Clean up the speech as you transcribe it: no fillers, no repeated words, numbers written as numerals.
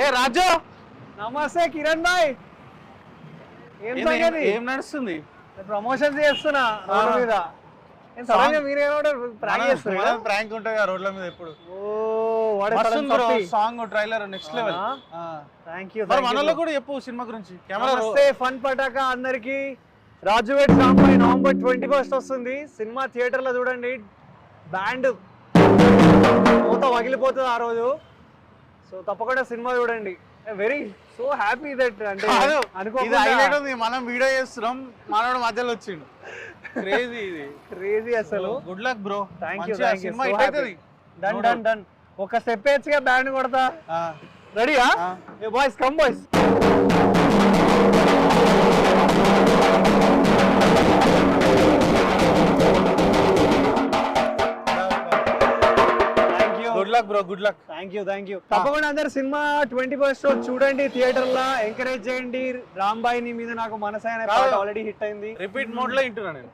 ఏ రాజు, నమస్తే కిరణ్ భాయ్. ఏం సంగతి? ఏం నడుస్తుంది? ప్రమోషన్ చేస్తున్నా రోడ్ల మీద. సడన్ గా మీరేమో ప్రాంక్ చేస్తున్నారు. ప్రాంక్ ఉంటుంది ఆ రోడ్ల మీద ఎప్పుడు. Oh song trailer next level. Thank you. మనలో కూడా చెప్పు సినిమా గురించి. నమస్తే ఫన్ పటాక అందరికి. రాజువేట్ రాంబాయ్ నవంబర్ 21 వస్తుంది. సినిమా థియేటర్ లో చూడండి. బ్యాండ్ మూత పగిలిపోతుంది ఆ రోజు. సో తప్పకుండా సినిమా చూడండి. వెరీ సో హ్యాపీ దట్ అంటే అనుకోలేదు మనం వీడియో చేస్తున్నాం, మనోడు మధ్యలో వచ్చిండు. క్రేజీ అసలు. Good luck bro. Thank you. Cinema hit అవుతుంది. డన్. ఒక స్టెప్ వేయచ్చుగా, బ్యాండ్ కొడతా. రెడీయా? Boys come boys. Good luck bro, good luck. Thank you. తప్పకుండా అందరు సినిమా 21 చూడండి థియేటర్ లో. ఎంకరేజ్ చేయండి. రాంబాయ్ ని మీద నాకు మనసైన పాట ఆల్రెడీ హిట్ అయింది. రిపీట్ మోడ్ లో వింటున్నా నేను.